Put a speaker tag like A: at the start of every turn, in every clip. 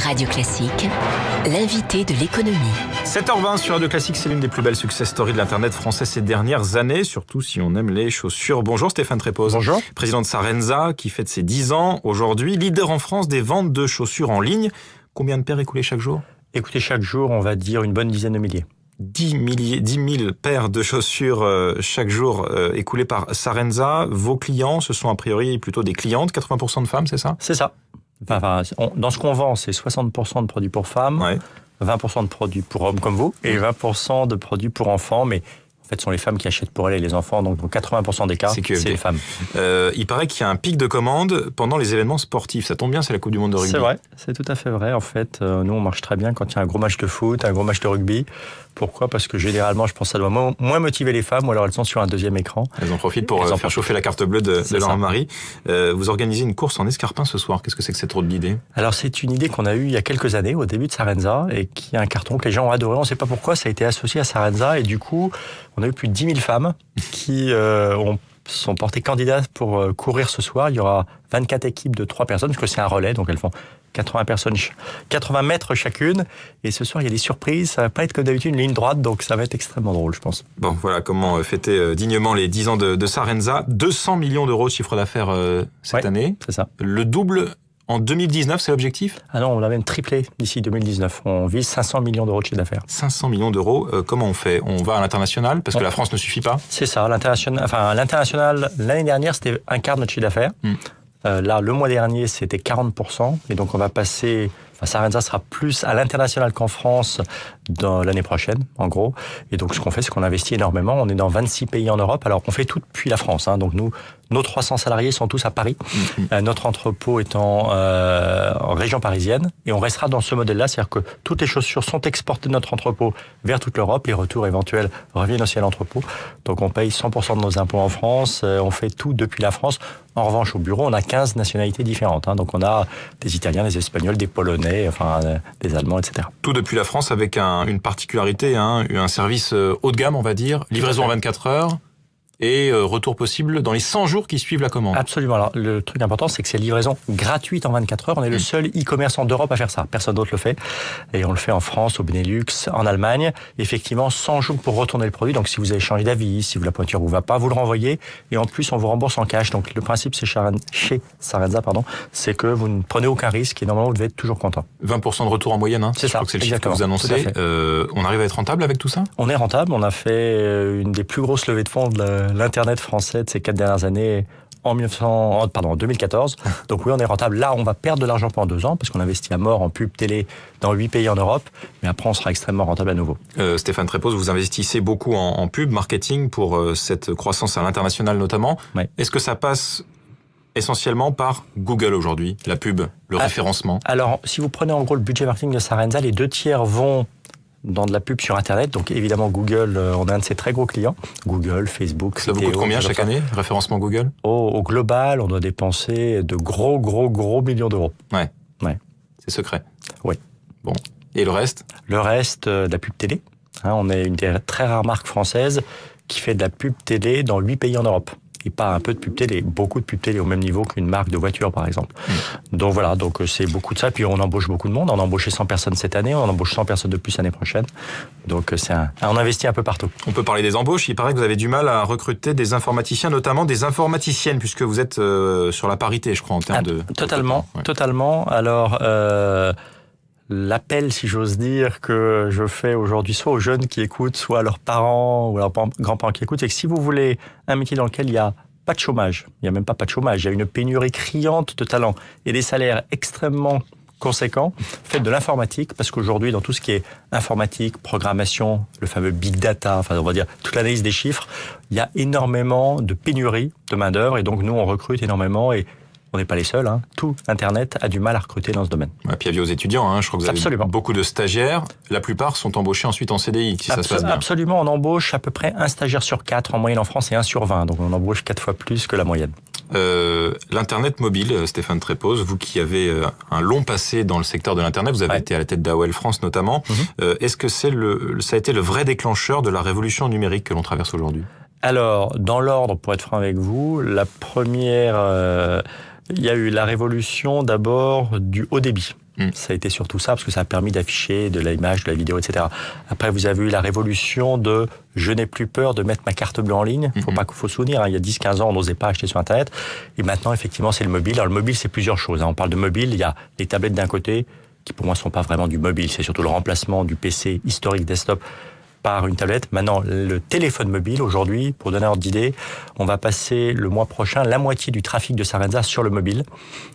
A: Radio Classique, l'invité de l'économie.
B: 7h20 sur Radio Classique, c'est l'une des plus belles success stories de l'Internet français ces dernières années, surtout si on aime les chaussures. Bonjour Stéphane Trépoz.
C: Bonjour.
B: Président de Sarenza, qui fête ses 10 ans aujourd'hui, leader en France des ventes de chaussures en ligne. Combien de paires écoulées chaque jour ?
C: Écoutez, chaque jour, on va dire une bonne dizaine de milliers.
B: 10 000 paires de chaussures chaque jour écoulées par Sarenza. Vos clients, ce sont a priori plutôt des clientes, 80% de femmes, c'est ça ?
C: C'est ça. Dans ce qu'on vend, c'est 60% de produits pour femmes,
B: Ouais.
C: 20% de produits pour hommes comme vous, et 20% de produits pour enfants, mais en fait, ce sont les femmes qui achètent pour elles et les enfants, donc dans 80% des cas, c'est les femmes.
B: Il paraît qu'il y a un pic de commandes pendant les événements sportifs. Ça tombe bien, c'est la Coupe du Monde de rugby.
C: C'est vrai, c'est tout à fait vrai. En fait, nous, on marche très bien quand il y a un gros match de foot, un gros match de rugby. Pourquoi ? Parce que généralement, je pense que ça doit moins motiver les femmes, ou alors elles sont sur un deuxième écran.
B: Elles en profitent pour faire chauffer la carte bleue de leur mari. Vous organisez une course en escarpin ce soir. Qu'est-ce que c'est que cette drôle d'idée ?
C: Alors, c'est une idée qu'on a eue il y a quelques années, au début de Sarenza, et qui est un carton que les gens ont adoré. On ne sait pas pourquoi, ça a été associé à Sarenza, et du coup, on a eu plus de 10 000 femmes qui sont portées candidates pour courir ce soir. Il y aura 24 équipes de 3 personnes, parce que c'est un relais, donc elles font 80 mètres chacune. Et ce soir, il y a des surprises. Ça va pas être comme d'habitude une ligne droite, donc ça va être extrêmement drôle, je pense.
B: Bon, voilà comment fêter dignement les 10 ans de Sarenza. 200 millions d'euros de chiffre d'affaires cette année.
C: C'est ça.
B: Le double en 2019, c'est l'objectif ?
C: Ah non, on l'a même triplé d'ici 2019. On vise 500 millions d'euros de chiffre d'affaires.
B: 500 millions d'euros, comment on fait ? On va à l'international, parce que la France ne suffit pas ?
C: C'est ça. L'international, l'année dernière, c'était un quart de notre chiffre d'affaires. Là, le mois dernier, c'était 40%. Et donc, on va passer... Sarenza sera plus à l'international qu'en France dans l'année prochaine, en gros. Et donc, ce qu'on fait, c'est qu'on investit énormément. On est dans 26 pays en Europe. Alors, on fait tout depuis la France. Donc, nous, nos 300 salariés sont tous à Paris. Notre entrepôt est en région parisienne. Et on restera dans ce modèle-là. C'est-à-dire que toutes les chaussures sont exportées de notre entrepôt vers toute l'Europe. Les retours éventuels reviennent aussi à l'entrepôt. Donc, on paye 100% de nos impôts en France. On fait tout depuis la France. En revanche, au bureau, on a 15 nationalités différentes. Donc, on a des Italiens, des Espagnols, des Polonais, des Allemands, etc.
B: Tout depuis la France avec une particularité, un service haut de gamme, on va dire, livraison en 24 heures et retour possible dans les 100 jours qui suivent la commande.
C: Absolument. Alors, le truc important, c'est que c'est livraison gratuite en 24 heures. On est le seul e-commerçant d'Europe à faire ça. Personne d'autre le fait. Et on le fait en France, au Benelux, en Allemagne. Effectivement, 100 jours pour retourner le produit. Donc, si vous avez changé d'avis, si la pointure vous va pas, vous le renvoyez. Et en plus, on vous rembourse en cash. Donc, le principe, c'est chez Sarenza, c'est que vous ne prenez aucun risque et normalement, vous devez être toujours content.
B: 20% de retour en moyenne,
C: c'est ça.
B: Je crois que c'est le chiffre que vous annoncez. On arrive à être rentable avec tout ça ?
C: On est rentable. On a fait une des plus grosses levées de fonds de l'Internet français de ces 4 dernières années en 2014. Donc oui, on est rentable. Là, on va perdre de l'argent pendant 2 ans parce qu'on investit à mort en pub télé dans 8 pays en Europe. Mais après, on sera extrêmement rentable à nouveau.
B: Stéphane Trépoz, vous investissez beaucoup en pub, marketing pour cette croissance à l'international notamment.
C: Oui.
B: Est-ce que ça passe essentiellement par Google aujourd'hui, la pub, le référencement ?
C: Alors, si vous prenez en gros le budget marketing de Sarenza, les 2 tiers vont dans de la pub sur Internet. Donc évidemment, Google, on est un de ses très gros clients. Google, Facebook,
B: ça vous coûte combien chaque année, référencement Google ?
C: Au global, on doit dépenser de gros millions d'euros.
B: Ouais. C'est secret.
C: Oui.
B: Bon. Et le reste ?
C: Le reste, de la pub télé. On est une des très rares marques françaises qui fait de la pub télé dans 8 pays en Europe. Et pas un peu de pub télé, beaucoup de pub télé au même niveau qu'une marque de voiture, par exemple. Donc voilà, c'est beaucoup de ça. Puis on embauche beaucoup de monde. On a embauché 100 personnes cette année, on embauche 100 personnes de plus l'année prochaine. Donc on investit un peu partout.
B: On peut parler des embauches. Il paraît que vous avez du mal à recruter des informaticiens, notamment des informaticiennes, puisque vous êtes sur la parité, je crois, en termes de...
C: Totalement. Alors... l'appel, si j'ose dire, que je fais aujourd'hui, soit aux jeunes qui écoutent, soit à leurs parents ou à leurs grands-parents qui écoutent, c'est que si vous voulez un métier dans lequel il n'y a pas de chômage, il n'y a même pas de chômage, il y a une pénurie criante de talents et des salaires extrêmement conséquents, faites de l'informatique, parce qu'aujourd'hui, dans tout ce qui est informatique, programmation, le fameux big data, on va dire toute l'analyse des chiffres, il y a énormément de pénurie de main-d'œuvre et donc nous, on recrute énormément et on n'est pas les seuls. Tout Internet a du mal à recruter dans ce domaine.
B: Et puis avis aux étudiants, je crois que vous avez beaucoup de stagiaires. La plupart sont embauchés ensuite en CDI, si ça se passe bien.
C: Absolument, on embauche à peu près un stagiaire sur 4 en moyenne en France et 1 sur 20. Donc on embauche 4 fois plus que la moyenne.
B: L'Internet mobile, Stéphane Trépoz, vous qui avez un long passé dans le secteur de l'Internet, vous avez été à la tête d'AOL France notamment. Est-ce que ça a été le vrai déclencheur de la révolution numérique que l'on traverse aujourd'hui ?
C: Alors, dans l'ordre, pour être franc avec vous, la première... il y a eu la révolution d'abord du haut débit. Ça a été surtout ça, parce que ça a permis d'afficher de l'image, de la vidéo, etc. Après, vous avez eu la révolution de « je n'ai plus peur de mettre ma carte bleue en ligne ». Faut se souvenir, il y a 10-15 ans, on n'osait pas acheter sur Internet. Et maintenant, effectivement, c'est le mobile. Alors, le mobile, c'est plusieurs choses. On parle de mobile, il y a les tablettes d'un côté, qui pour moi ne sont pas vraiment du mobile. C'est surtout le remplacement du PC historique desktop par une tablette. Maintenant, le téléphone mobile, aujourd'hui, pour donner un ordre d'idée, on va passer le mois prochain la moitié du trafic de Sarenza sur le mobile.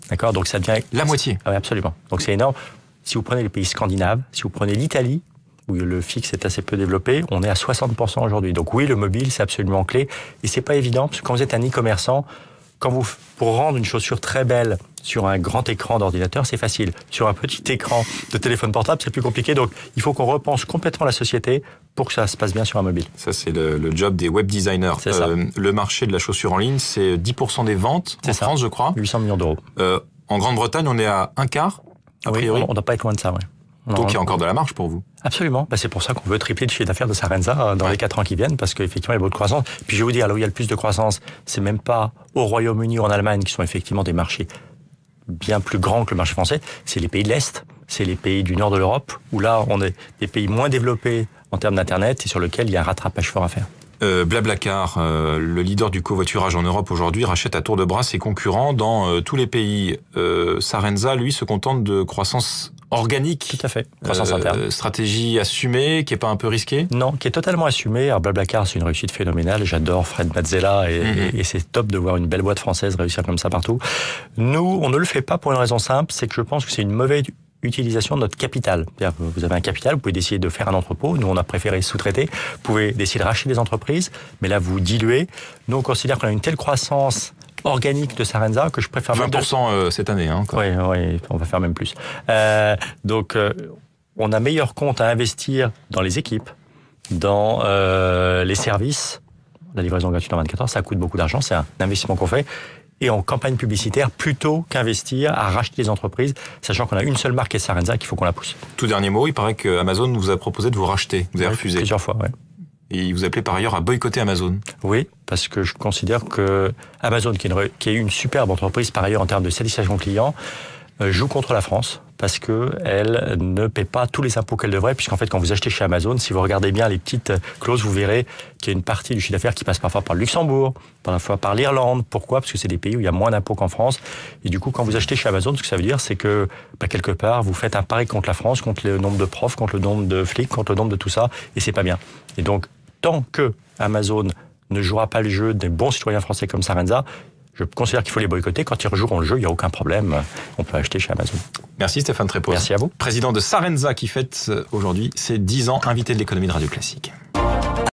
C: D'accord ? Donc ça devient...
B: La moitié ?
C: Oui, absolument. Donc c'est énorme. Si vous prenez les pays scandinaves, si vous prenez l'Italie, où le fixe est assez peu développé, on est à 60% aujourd'hui. Donc oui, le mobile, c'est absolument clé. Et c'est pas évident, parce que quand vous êtes un e-commerçant, pour rendre une chaussure très belle sur un grand écran d'ordinateur, c'est facile. Sur un petit écran de téléphone portable, c'est plus compliqué. Donc, il faut qu'on repense complètement la société pour que ça se passe bien sur un mobile.
B: Ça, c'est le job des web designers. Le marché de la chaussure en ligne, c'est 10% des ventes en France, je crois.
C: 800 millions d'euros.
B: En Grande-Bretagne, on est à un quart, a priori.
C: On ne doit pas être loin de ça, oui.
B: Donc, il y a encore de la marge pour vous.
C: Absolument. C'est pour ça qu'on veut tripler le chiffre d'affaires de Sarenza dans les 4 ans qui viennent, parce qu'effectivement, il y a beaucoup de croissance. Puis je vais vous dire, là où il y a le plus de croissance, c'est même pas au Royaume-Uni ou en Allemagne, qui sont effectivement des marchés bien plus grands que le marché français. C'est les pays de l'Est, c'est les pays du nord de l'Europe, où là, on est des pays moins développés en termes d'Internet et sur lesquels il y a un rattrapage fort à faire.
B: Blablacar, le leader du covoiturage en Europe aujourd'hui, rachète à tour de bras ses concurrents dans tous les pays. Sarenza, lui, se contente de croissance organique.
C: Tout à fait. Croissance interne.
B: Stratégie assumée, qui est pas un peu risquée?
C: Non, qui est totalement assumée. Alors Blablacar, c'est une réussite phénoménale. J'adore Fred Mazzella et c'est top de voir une belle boîte française réussir comme ça partout. Nous, on ne le fait pas pour une raison simple, c'est que je pense que c'est une mauvaise utilisation de notre capital. Vous avez un capital, vous pouvez décider de faire un entrepôt. Nous, on a préféré sous-traiter. Vous pouvez décider de racheter des entreprises, mais là, vous diluez. Nous, on considère qu'on a une telle croissance organique de Sarenza que je préfère
B: 20% cette année.
C: Oui, on va faire même plus. Donc, on a meilleur compte à investir dans les équipes, dans les services. La livraison gratuite en 24 heures, ça coûte beaucoup d'argent. C'est un investissement qu'on fait. Et en campagne publicitaire, plutôt qu'investir à racheter des entreprises, sachant qu'on a une seule marque qui est Sarenza, qu'il faut qu'on la pousse.
B: Tout dernier mot, il paraît qu'Amazon vous a proposé de vous racheter. Vous avez refusé.
C: Plusieurs fois, oui.
B: Et il vous appelait par ailleurs à boycotter Amazon.
C: Oui, parce que je considère que Amazon, qui est une superbe entreprise par ailleurs en termes de satisfaction client, joue contre la France parce que elle ne paie pas tous les impôts qu'elle devrait, puisqu'en fait, quand vous achetez chez Amazon, si vous regardez bien les petites clauses, vous verrez qu'il y a une partie du chiffre d'affaires qui passe parfois par le Luxembourg, parfois par l'Irlande. Pourquoi ? Parce que c'est des pays où il y a moins d'impôts qu'en France. Et du coup, quand vous achetez chez Amazon, ce que ça veut dire, c'est que quelque part, vous faites un pari contre la France, contre le nombre de profs, contre le nombre de flics, contre le nombre de tout ça, et c'est pas bien. Et donc, tant que Amazon ne jouera pas le jeu des bons citoyens français comme Sarenza, je considère qu'il faut les boycotter. Quand ils rejoueront le jeu, il n'y a aucun problème. On peut acheter chez Amazon.
B: Merci Stéphane Trépos.
C: Merci à vous.
B: Président de Sarenza qui fête aujourd'hui ses 10 ans, invité de l'économie de Radio Classique.